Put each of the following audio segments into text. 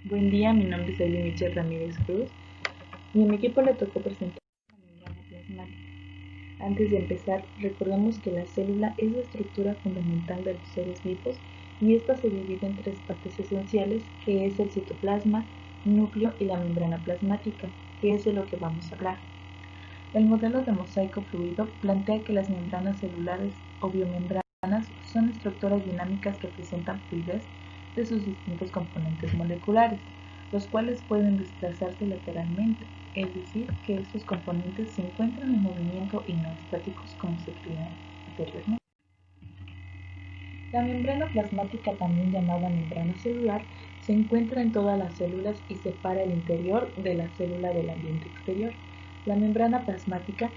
Buen día, mi nombre es Eli Michelle Ramírez Cruz y a mi equipo le tocó presentar la membrana plasmática. Antes de empezar, recordemos que la célula es la estructura fundamental de los seres vivos y esta se divide en tres partes esenciales, que es el citoplasma, núcleo y la membrana plasmática, que es de lo que vamos a hablar. El modelo de mosaico fluido plantea que las membranas celulares o biomembranas son estructuras dinámicas que presentan fluidez de sus distintos componentes moleculares, los cuales pueden desplazarse lateralmente, es decir, que estos componentes se encuentran en movimiento y no estáticos como se creía anteriormente. La membrana plasmática, también llamada membrana celular, se encuentra en todas las células y separa el interior de la célula del ambiente exterior. La membrana plasmática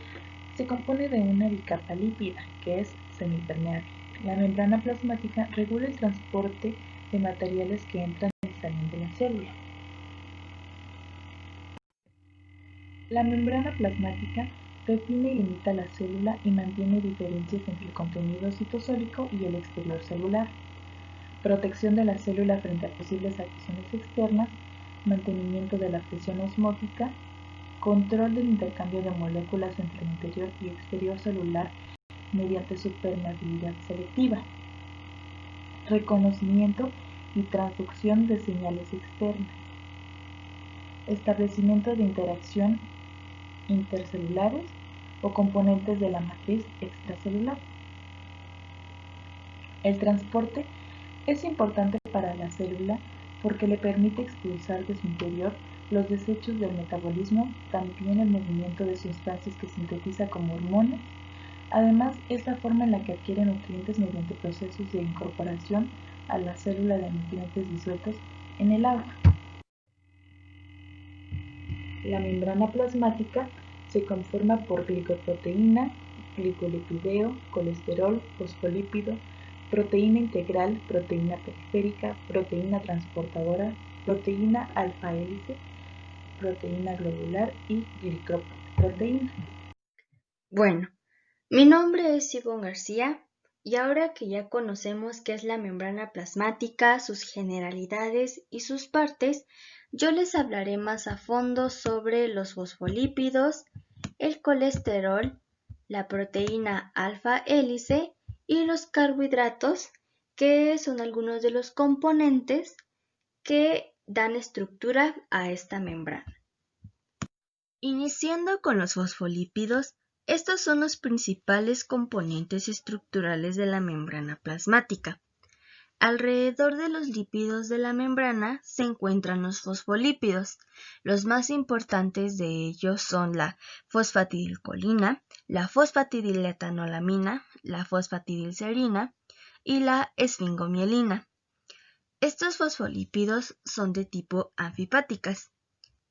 se compone de una bicapa lípida, que es semipermeable. La membrana plasmática regula el transporte de materiales que entran y salen de la célula. La membrana plasmática define y limita la célula y mantiene diferencias entre el contenido citosólico y el exterior celular. Protección de la célula frente a posibles agresiones externas, mantenimiento de la presión osmótica, control del intercambio de moléculas entre el interior y exterior celular mediante su permeabilidad selectiva, reconocimiento y transducción de señales externas, establecimiento de interacción intercelulares o componentes de la matriz extracelular. El transporte es importante para la célula porque le permite expulsar de su interior los desechos del metabolismo, también el movimiento de sustancias que sintetiza como hormonas. Además, es la forma en la que adquiere nutrientes mediante procesos de incorporación a la célula de nutrientes disueltos en el agua. La membrana plasmática se conforma por glicoproteína, glicolipideo, colesterol, fosfolípido, proteína integral, proteína periférica, proteína transportadora, proteína alfa-hélice, proteína globular y glicoproteína. Bueno, mi nombre es Ivonne García y ahora que ya conocemos qué es la membrana plasmática, sus generalidades y sus partes, yo les hablaré más a fondo sobre los fosfolípidos, el colesterol, la proteína alfa-hélice y los carbohidratos, que son algunos de los componentes que dan estructura a esta membrana. Iniciando con los fosfolípidos, estos son los principales componentes estructurales de la membrana plasmática. Alrededor de los lípidos de la membrana se encuentran los fosfolípidos. Los más importantes de ellos son la fosfatidilcolina, la fosfatidiletanolamina, la fosfatidilserina y la esfingomielina. Estos fosfolípidos son de tipo anfipáticas.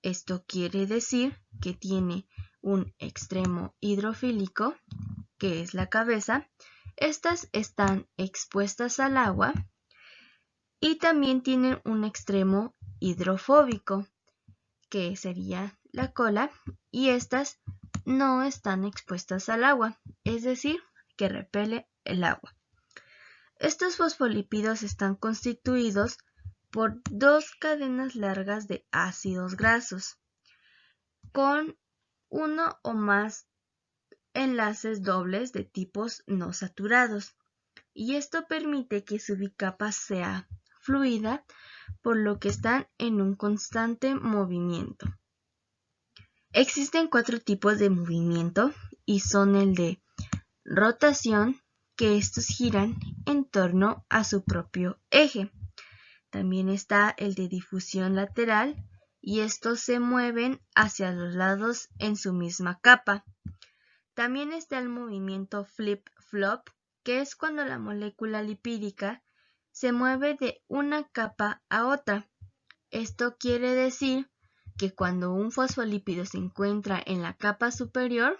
Esto quiere decir que tiene un extremo hidrofílico, que es la cabeza. Estas están expuestas al agua y también tienen un extremo hidrofóbico, que sería la cola, y estas no están expuestas al agua, es decir, que repele el agua. Estos fosfolípidos están constituidos por dos cadenas largas de ácidos grasos, con uno o más enlaces dobles de tipos no saturados, y esto permite que su bicapa sea fluida, por lo que están en un constante movimiento. Existen 4 tipos de movimiento y son el de rotación, que estos giran en torno a su propio eje. También está el de difusión lateral y estos se mueven hacia los lados en su misma capa. También está el movimiento flip-flop, que es cuando la molécula lipídica se mueve de una capa a otra. Esto quiere decir que cuando un fosfolípido se encuentra en la capa superior,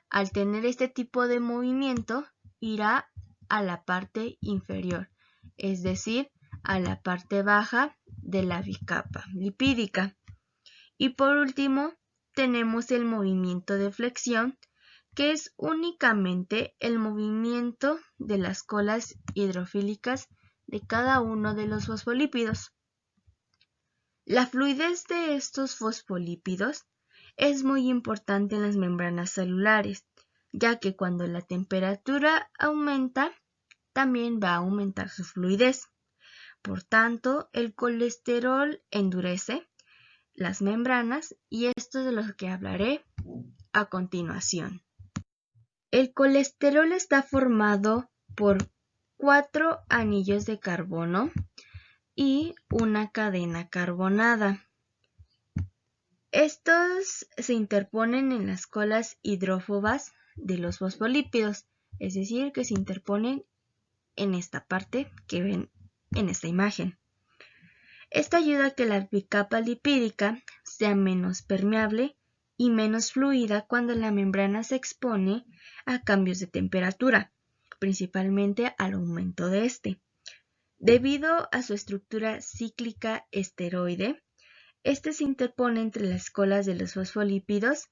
al tener este tipo de movimiento, irá a la parte inferior, es decir, a la parte baja de la bicapa lipídica. Y por último, tenemos el movimiento de flexión, que es únicamente el movimiento de las colas hidrofílicas de cada uno de los fosfolípidos. La fluidez de estos fosfolípidos es muy importante en las membranas celulares, ya que cuando la temperatura aumenta, también va a aumentar su fluidez. Por tanto, el colesterol endurece las membranas y esto es de lo que hablaré a continuación. El colesterol está formado por 4 anillos de carbono y una cadena carbonada. Estos se interponen en las colas hidrófobas de los fosfolípidos, es decir, que se interponen en esta parte que ven en esta imagen. Esto ayuda a que la bicapa lipídica sea menos permeable y menos fluida cuando la membrana se expone a cambios de temperatura, principalmente al aumento de este. Debido a su estructura cíclica esteroide, este se interpone entre las colas de los fosfolípidos,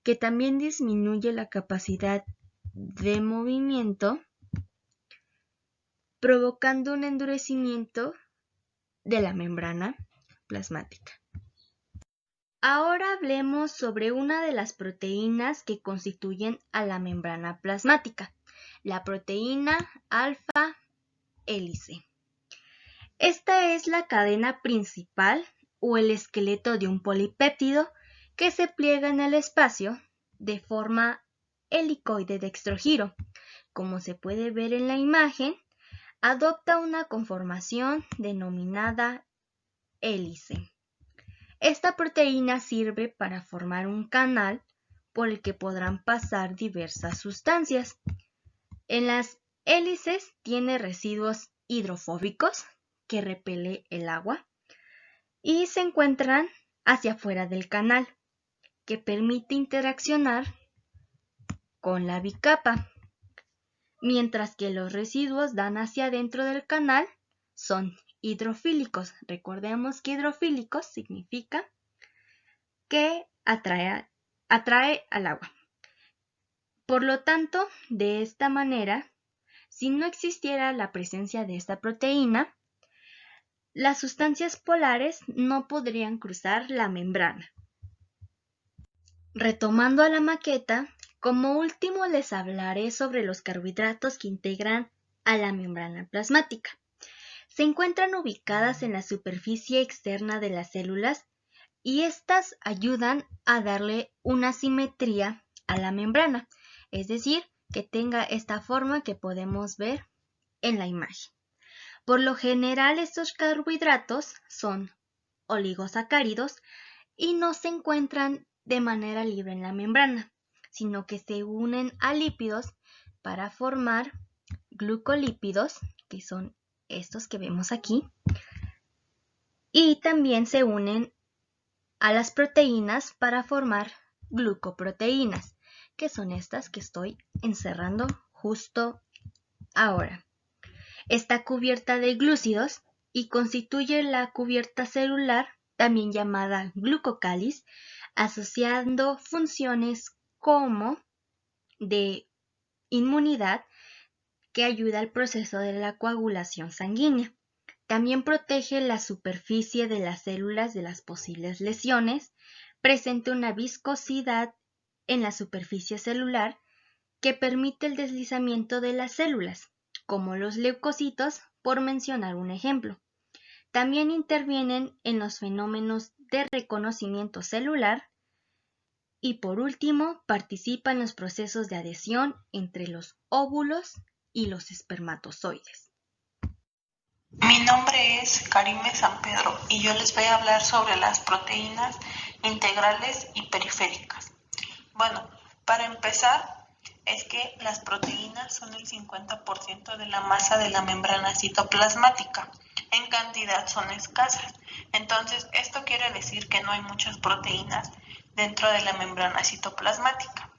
que también disminuye la capacidad de movimiento, provocando un endurecimiento de la membrana plasmática. Ahora hablemos sobre una de las proteínas que constituyen a la membrana plasmática, la proteína alfa hélice. Esta es la cadena principal o el esqueleto de un polipéptido que se pliega en el espacio de forma helicoide dextrogiro. Como se puede ver en la imagen, adopta una conformación denominada hélice. Esta proteína sirve para formar un canal por el que podrán pasar diversas sustancias. En las hélices tiene residuos hidrofóbicos que repele el agua y se encuentran hacia afuera del canal, que permite interaccionar con la bicapa, mientras que los residuos dan hacia adentro del canal son hidrofílicos. Recordemos que hidrofílicos significa que atrae al agua. Por lo tanto, de esta manera, si no existiera la presencia de esta proteína, las sustancias polares no podrían cruzar la membrana. Retomando a la maqueta, como último les hablaré sobre los carbohidratos que integran a la membrana plasmática. Se encuentran ubicadas en la superficie externa de las células y estas ayudan a darle una simetría a la membrana, es decir, que tenga esta forma que podemos ver en la imagen. Por lo general, estos carbohidratos son oligosacáridos y no se encuentran de manera libre en la membrana, sino que se unen a lípidos para formar glucolípidos, que son estos que vemos aquí, y también se unen a las proteínas para formar glucoproteínas, que son estas que estoy encerrando justo ahora. Está cubierta de glúcidos y constituye la cubierta celular, también llamada glucocáliz, asociando funciones como de inmunidad que ayuda al proceso de la coagulación sanguínea. También protege la superficie de las células de las posibles lesiones, presenta una viscosidad en la superficie celular que permite el deslizamiento de las células, como los leucocitos, por mencionar un ejemplo. También intervienen en los fenómenos de reconocimiento celular y, por último, participa en los procesos de adhesión entre los óvulos y los espermatozoides. Mi nombre es Karime San Pedro y yo les voy a hablar sobre las proteínas integrales y periféricas. Bueno, para empezar, es que las proteínas son el 50% de la masa de la membrana citoplasmática. En cantidad son escasas. Entonces, esto quiere decir que no hay muchas proteínas dentro de la membrana citoplasmática.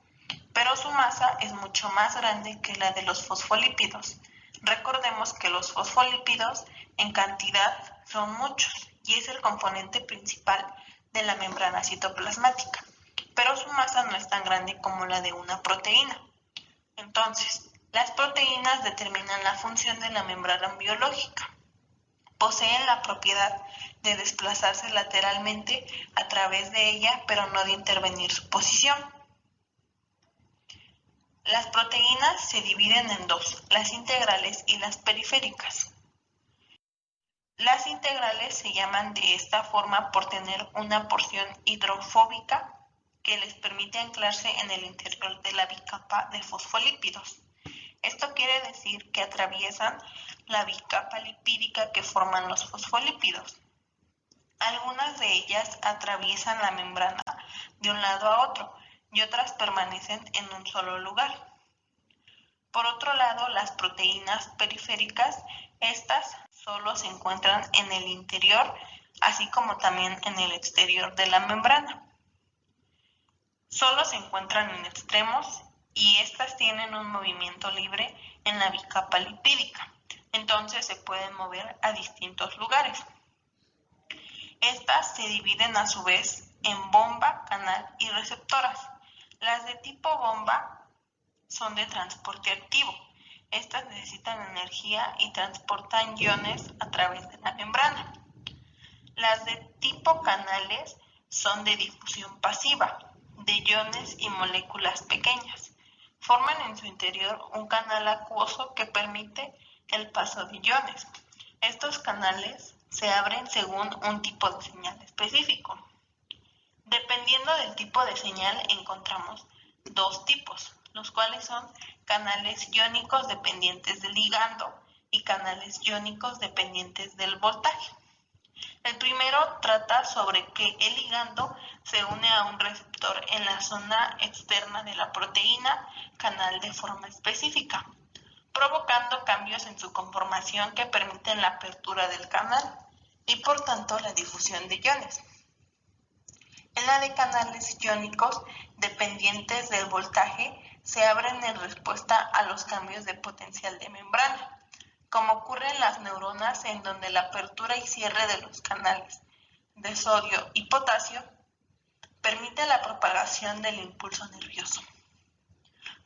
Pero su masa es mucho más grande que la de los fosfolípidos. Recordemos que los fosfolípidos en cantidad son muchos y es el componente principal de la membrana citoplasmática, pero su masa no es tan grande como la de una proteína. Entonces, las proteínas determinan la función de la membrana biológica. Poseen la propiedad de desplazarse lateralmente a través de ella, pero no de intervenir su posición. Las proteínas se dividen en dos, las integrales y las periféricas. Las integrales se llaman de esta forma por tener una porción hidrofóbica que les permite anclarse en el interior de la bicapa de fosfolípidos. Esto quiere decir que atraviesan la bicapa lipídica que forman los fosfolípidos. Algunas de ellas atraviesan la membrana de un lado a otro y otras permanecen en un solo lugar. Por otro lado, las proteínas periféricas, estas solo se encuentran en el interior, así como también en el exterior de la membrana. Solo se encuentran en extremos y estas tienen un movimiento libre en la bicapa lipídica, entonces se pueden mover a distintos lugares. Estas se dividen a su vez en bomba, canal y receptoras. Las de tipo bomba son de transporte activo. Estas necesitan energía y transportan iones a través de la membrana. Las de tipo canales son de difusión pasiva, de iones y moléculas pequeñas. Forman en su interior un canal acuoso que permite el paso de iones. Estos canales se abren según un tipo de señal específico. Dependiendo del tipo de señal encontramos dos tipos, los cuales son canales iónicos dependientes del ligando y canales iónicos dependientes del voltaje. El primero trata sobre que el ligando se une a un receptor en la zona externa de la proteína canal de forma específica, provocando cambios en su conformación que permiten la apertura del canal y por tanto la difusión de iones. En la de canales iónicos dependientes del voltaje se abren en respuesta a los cambios de potencial de membrana, como ocurre en las neuronas, en donde la apertura y cierre de los canales de sodio y potasio permite la propagación del impulso nervioso.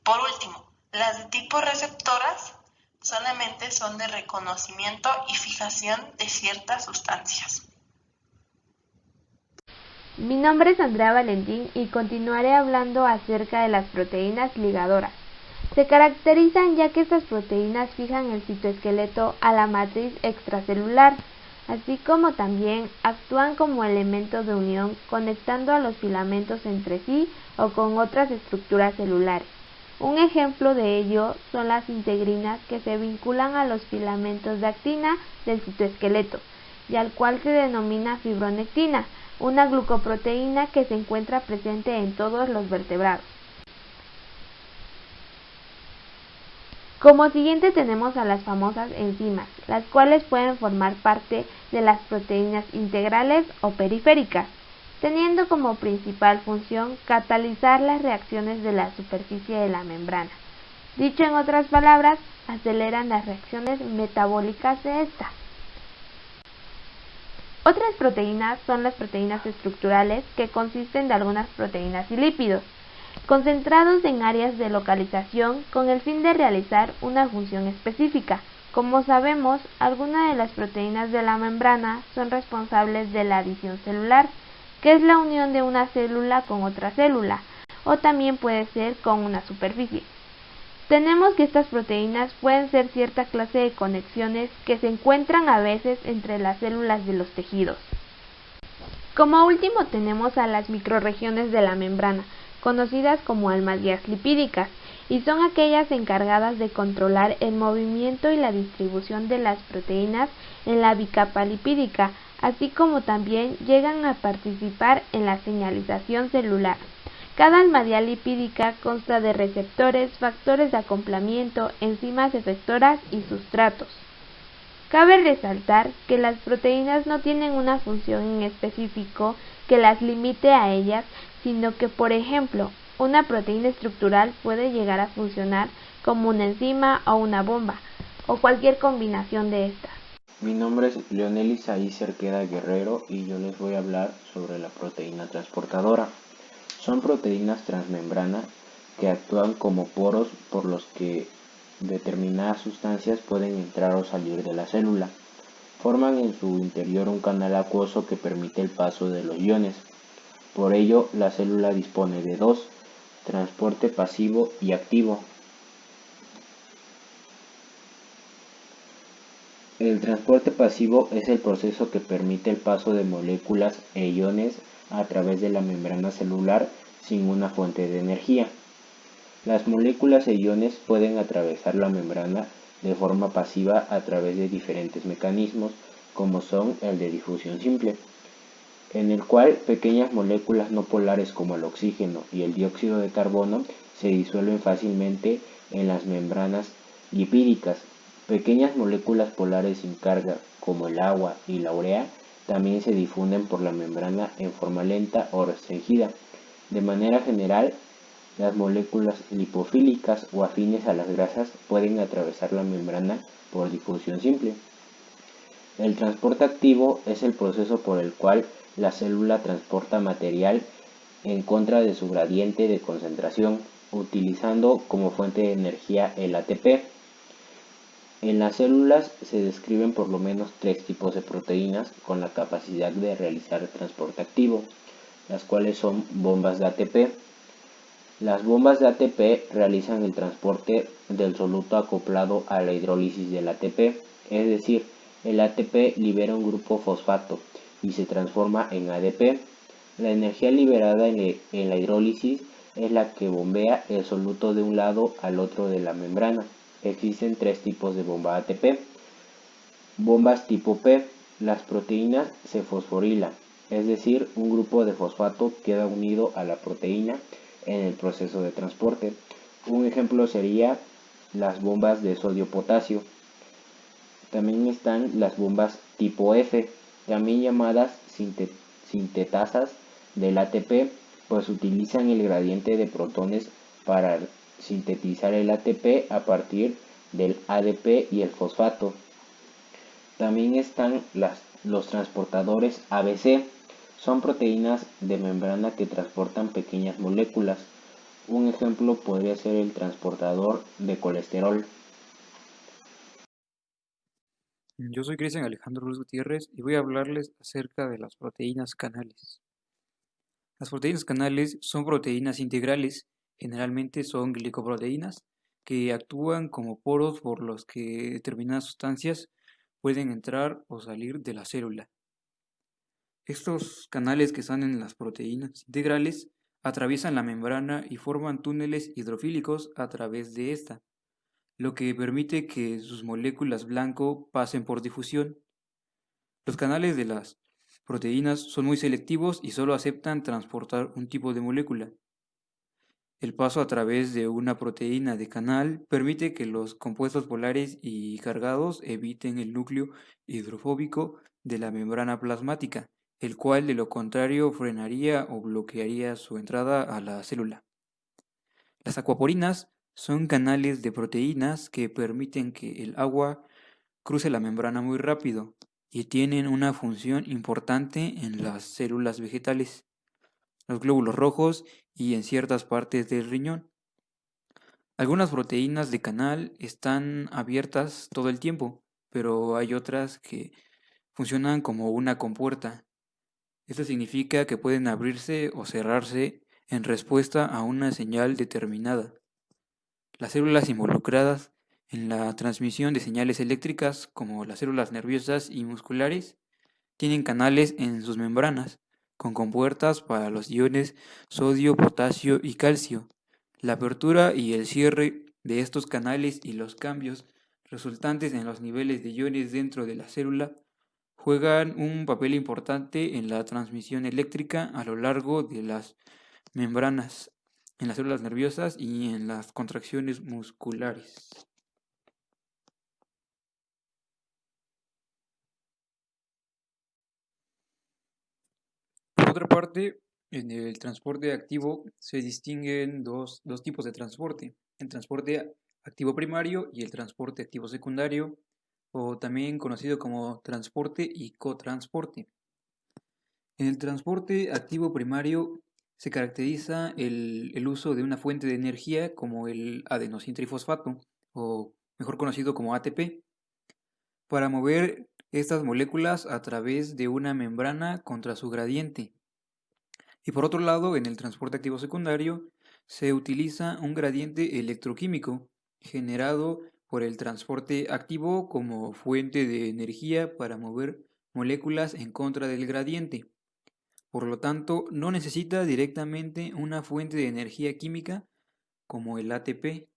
Por último, las de tipo receptoras solamente son de reconocimiento y fijación de ciertas sustancias. Mi nombre es Andrea Valentín y continuaré hablando acerca de las proteínas ligadoras. Se caracterizan ya que estas proteínas fijan el citoesqueleto a la matriz extracelular, así como también actúan como elementos de unión conectando a los filamentos entre sí o con otras estructuras celulares. Un ejemplo de ello son las integrinas que se vinculan a los filamentos de actina del citoesqueleto y al cual se denomina fibronectina, una glucoproteína que se encuentra presente en todos los vertebrados. Como siguiente tenemos a las famosas enzimas, las cuales pueden formar parte de las proteínas integrales o periféricas, teniendo como principal función catalizar las reacciones de la superficie de la membrana. Dicho en otras palabras, aceleran las reacciones metabólicas de esta. Otras proteínas son las proteínas estructurales, que consisten de algunas proteínas y lípidos, concentrados en áreas de localización con el fin de realizar una función específica. Como sabemos, algunas de las proteínas de la membrana son responsables de la adhesión celular, que es la unión de una célula con otra célula, o también puede ser con una superficie. Tenemos que estas proteínas pueden ser cierta clase de conexiones que se encuentran a veces entre las células de los tejidos. Como último tenemos a las microrregiones de la membrana, conocidas como almohadillas lipídicas, y son aquellas encargadas de controlar el movimiento y la distribución de las proteínas en la bicapa lipídica, así como también llegan a participar en la señalización celular. Cada almohadilla lipídica consta de receptores, factores de acoplamiento, enzimas efectoras y sustratos. Cabe resaltar que las proteínas no tienen una función en específico que las limite a ellas, sino que, por ejemplo, una proteína estructural puede llegar a funcionar como una enzima o una bomba, o cualquier combinación de estas. Mi nombre es Leonel Isaí Cerqueda Guerrero y yo les voy a hablar sobre la proteína transportadora. Son proteínas transmembranas que actúan como poros por los que determinadas sustancias pueden entrar o salir de la célula. forman en su interior un canal acuoso que permite el paso de los iones. Por ello, la célula dispone de dos: transporte pasivo y activo. El transporte pasivo es el proceso que permite el paso de moléculas e iones a través de la membrana celular sin una fuente de energía. Las moléculas e iones pueden atravesar la membrana de forma pasiva a través de diferentes mecanismos, como son el de difusión simple, en el cual pequeñas moléculas no polares como el oxígeno y el dióxido de carbono se disuelven fácilmente en las membranas lipídicas. Pequeñas moléculas polares sin carga, como el agua y la urea, también se difunden por la membrana en forma lenta o restringida. De manera general, las moléculas lipofílicas o afines a las grasas pueden atravesar la membrana por difusión simple. El transporte activo es el proceso por el cual la célula transporta material en contra de su gradiente de concentración, utilizando como fuente de energía el ATP. En las células se describen por lo menos 3 tipos de proteínas con la capacidad de realizar el transporte activo, las cuales son bombas de ATP. Las bombas de ATP realizan el transporte del soluto acoplado a la hidrólisis del ATP, es decir, el ATP libera un grupo fosfato y se transforma en ADP. La energía liberada en la hidrólisis es la que bombea el soluto de un lado al otro de la membrana. Existen 3 tipos de bomba ATP. Bombas tipo P. Las proteínas se fosforilan, es decir, un grupo de fosfato queda unido a la proteína en el proceso de transporte. Un ejemplo sería las bombas de sodio-potasio. También están las bombas tipo F, también llamadas sintetasas del ATP, pues utilizan el gradiente de protones para sintetizar el ATP a partir del ADP y el fosfato. También están los transportadores ABC, son proteínas de membrana que transportan pequeñas moléculas. Un ejemplo podría ser el transportador de colesterol. Yo soy Cristian Alejandro Ruiz Gutiérrez y voy a hablarles acerca de las proteínas canales. Las proteínas canales son proteínas integrales, generalmente son glicoproteínas, que actúan como poros por los que determinadas sustancias pueden entrar o salir de la célula. Estos canales que están en las proteínas integrales atraviesan la membrana y forman túneles hidrofílicos a través de esta, lo que permite que sus moléculas blanco pasen por difusión. Los canales de las proteínas son muy selectivos y solo aceptan transportar un tipo de molécula. El paso a través de una proteína de canal permite que los compuestos polares y cargados eviten el núcleo hidrofóbico de la membrana plasmática, el cual de lo contrario frenaría o bloquearía su entrada a la célula. Las acuaporinas son canales de proteínas que permiten que el agua cruce la membrana muy rápido y tienen una función importante en las células vegetales, los glóbulos rojos y en ciertas partes del riñón. Algunas proteínas de canal están abiertas todo el tiempo, pero hay otras que funcionan como una compuerta. Esto significa que pueden abrirse o cerrarse en respuesta a una señal determinada. Las células involucradas en la transmisión de señales eléctricas, como las células nerviosas y musculares, tienen canales en sus membranas, con compuertas para los iones sodio, potasio y calcio. La apertura y el cierre de estos canales y los cambios resultantes en los niveles de iones dentro de la célula juegan un papel importante en la transmisión eléctrica a lo largo de las membranas, en las células nerviosas y en las contracciones musculares. Por otra parte, en el transporte activo se distinguen dos tipos de transporte: el transporte activo primario y el transporte activo secundario, o también conocido como transporte y cotransporte. En el transporte activo primario se caracteriza el uso de una fuente de energía como el adenosintrifosfato, o mejor conocido como ATP, para mover estas moléculas a través de una membrana contra su gradiente. Y por otro lado, en el transporte activo secundario se utiliza un gradiente electroquímico generado por el transporte activo como fuente de energía para mover moléculas en contra del gradiente. Por lo tanto, no necesita directamente una fuente de energía química como el ATP.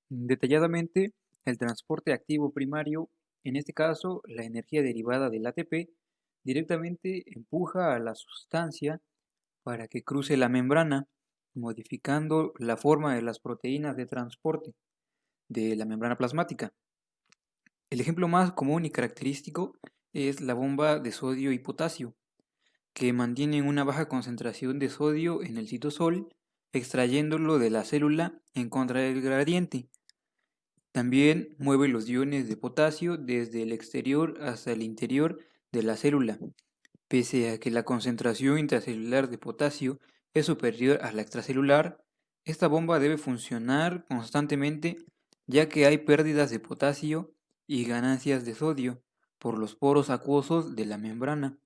Detalladamente, el transporte activo primario, en este caso la energía derivada del ATP, directamente empuja a la sustancia para que cruce la membrana, modificando la forma de las proteínas de transporte de la membrana plasmática. El ejemplo más común y característico es la bomba de sodio y potasio, que mantienen una baja concentración de sodio en el citosol, extrayéndolo de la célula en contra del gradiente. También mueve los iones de potasio desde el exterior hasta el interior de la célula. Pese a que la concentración intracelular de potasio es superior a la extracelular, esta bomba debe funcionar constantemente ya que hay pérdidas de potasio y ganancias de sodio por los poros acuosos de la membrana.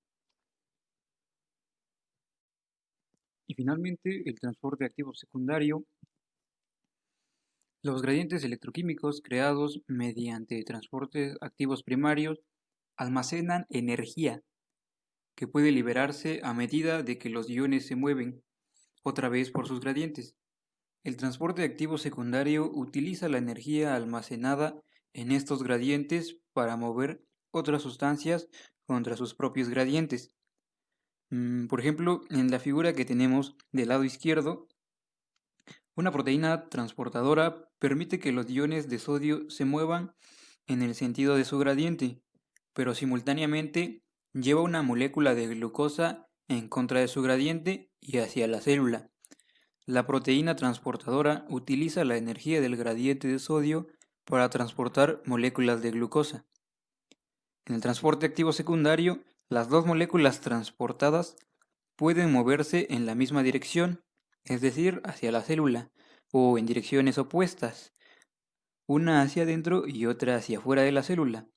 Y finalmente, el transporte activo secundario. Los gradientes electroquímicos creados mediante transportes activos primarios almacenan energía que puede liberarse a medida de que los iones se mueven, otra vez por sus gradientes. El transporte activo secundario utiliza la energía almacenada en estos gradientes para mover otras sustancias contra sus propios gradientes. Por ejemplo, en la figura que tenemos del lado izquierdo, una proteína transportadora permite que los iones de sodio se muevan en el sentido de su gradiente, pero simultáneamente lleva una molécula de glucosa en contra de su gradiente y hacia la célula. La proteína transportadora utiliza la energía del gradiente de sodio para transportar moléculas de glucosa. En el transporte activo secundario, las dos moléculas transportadas pueden moverse en la misma dirección, es decir, hacia la célula, o en direcciones opuestas, una hacia adentro y otra hacia afuera de la célula.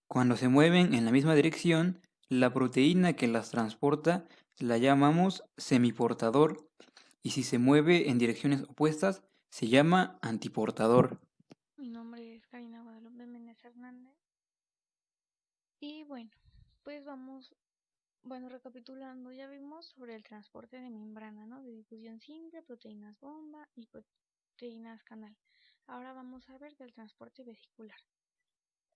Cuando se mueven en la misma dirección, la proteína que las transporta la llamamos semiportador, y si se mueve en direcciones opuestas, se llama antiportador. Mi nombre es Karina Guadalupe Méndez Hernández. Y pues recapitulando, ya vimos sobre el transporte de membrana, ¿no? De difusión simple, proteínas bomba y proteínas canal. Ahora vamos a ver del transporte vesicular.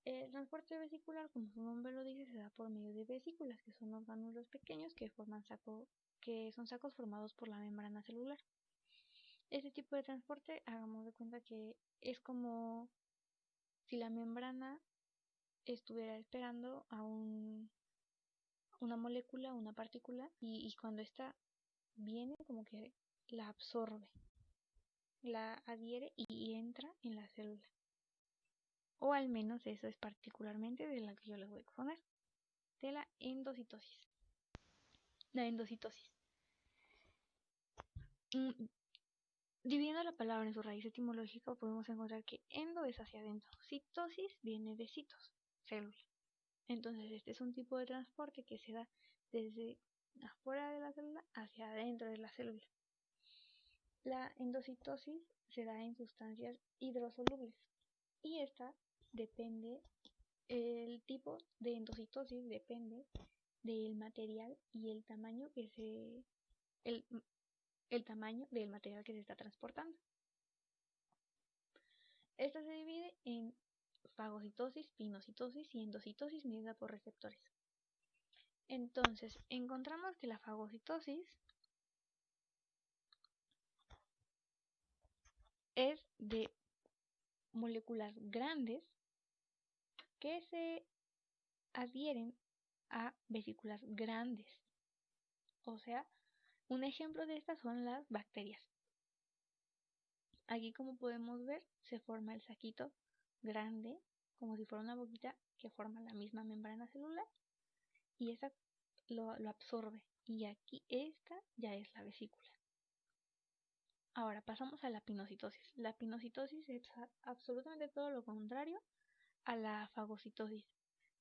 El transporte vesicular, como su nombre lo dice, se da por medio de vesículas, que son orgánulos pequeños que son sacos formados por la membrana celular. Este tipo de transporte, hagamos de cuenta que es como si la membrana estuviera esperando a una molécula, una partícula, y cuando esta viene, como que la absorbe, la adhiere y entra en la célula. O al menos eso es particularmente de la que yo les voy a exponer, de la endocitosis. La endocitosis. Dividiendo la palabra en su raíz etimológica, podemos encontrar que endo es hacia adentro, citosis viene de citos, célula. Entonces este es un tipo de transporte que se da desde afuera de la célula hacia adentro de la célula. La endocitosis se da en sustancias hidrosolubles y el tipo de endocitosis depende del material y el tamaño el tamaño del material que se está transportando. Esta se divide en fagocitosis, pinocitosis y endocitosis medida por receptores. Entonces, encontramos que la fagocitosis es de moléculas grandes que se adhieren a vesículas grandes. O sea, un ejemplo de estas son las bacterias. Aquí, como podemos ver, se forma el saquito grande, como si fuera una boquita que forma la misma membrana celular, y esa lo absorbe. Y aquí esta ya es la vesícula. Ahora pasamos a la pinocitosis. La pinocitosis es absolutamente todo lo contrario a la fagocitosis.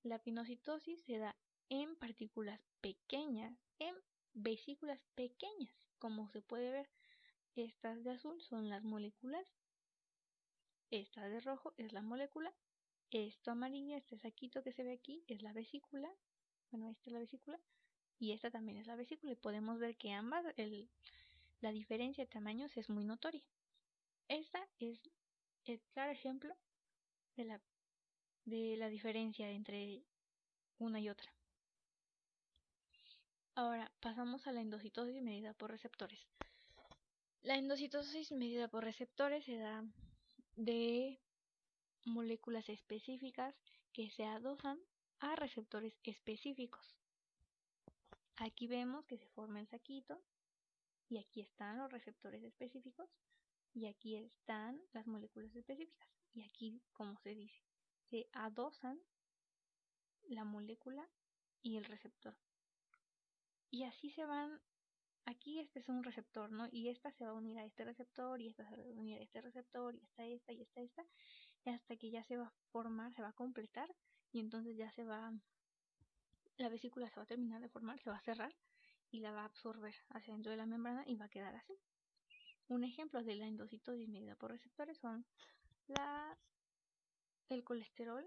La pinocitosis se da en partículas pequeñas, en vesículas pequeñas, como se puede ver. Estas de azul son las moléculas, esta de rojo es la molécula, esto amarillo, este saquito que se ve aquí es la vesícula, bueno, esta es la vesícula y esta también es la vesícula y podemos ver que ambas, la diferencia de tamaños es muy notoria. Esta es el claro ejemplo de la diferencia entre una y otra. Ahora pasamos a la endocitosis medida por receptores. La endocitosis medida por receptores se da de moléculas específicas que se adosan a receptores específicos. Aquí vemos que se forma el saquito y aquí están los receptores específicos y aquí están las moléculas específicas y aquí, como se dice, se adosan la molécula y el receptor. Y así se van, aquí este es un receptor, ¿no? Y esta se va a unir a este receptor y esta se va a unir a este receptor y esta y esta y hasta que ya se va a formar, se va a completar y entonces ya la vesícula se va a terminar de formar, se va a cerrar y la va a absorber hacia dentro de la membrana y va a quedar así. Un ejemplo de la endocitosis medida por receptores son el colesterol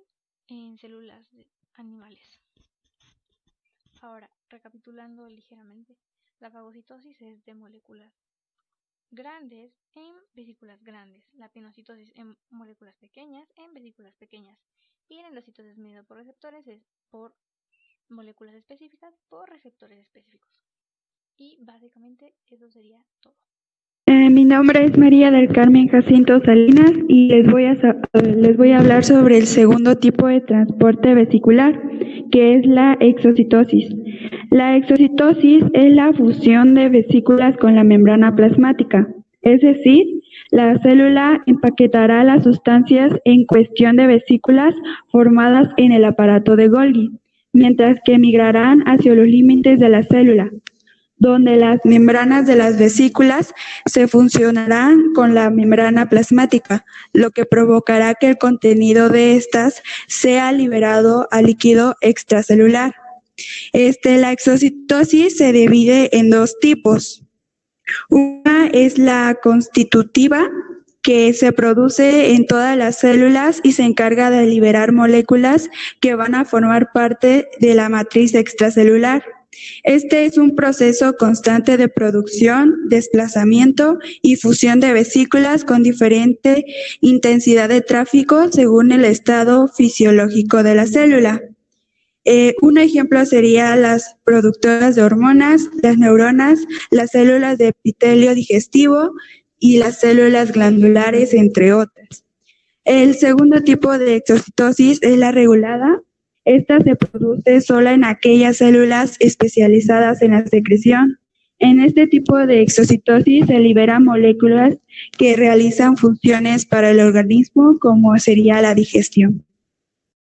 en células animales. Ahora, recapitulando ligeramente, la fagocitosis es de moléculas grandes en vesículas grandes, la pinocitosis en moléculas pequeñas en vesículas pequeñas y la endocitosis medida por receptores es por moléculas específicas por receptores específicos. Y básicamente eso sería todo. Mi nombre es María del Carmen Jacinto Salinas y les voy a hablar sobre el segundo tipo de transporte vesicular, que es la exocitosis. La exocitosis es la fusión de vesículas con la membrana plasmática, es decir, la célula empaquetará las sustancias en cuestión de vesículas formadas en el aparato de Golgi, mientras que migrarán hacia los límites de la célula, donde las membranas de las vesículas se fusionarán con la membrana plasmática, lo que provocará que el contenido de estas sea liberado al líquido extracelular. La exocitosis se divide en dos tipos. Una es la constitutiva, que se produce en todas las células y se encarga de liberar moléculas que van a formar parte de la matriz extracelular. Este es un proceso constante de producción, desplazamiento y fusión de vesículas con diferente intensidad de tráfico según el estado fisiológico de la célula. Un ejemplo sería las productoras de hormonas, las neuronas, las células de epitelio digestivo y las células glandulares, entre otras. El segundo tipo de exocitosis es la regulada. Esta se produce sola en aquellas células especializadas en la secreción. En este tipo de exocitosis se liberan moléculas que realizan funciones para el organismo, como sería la digestión.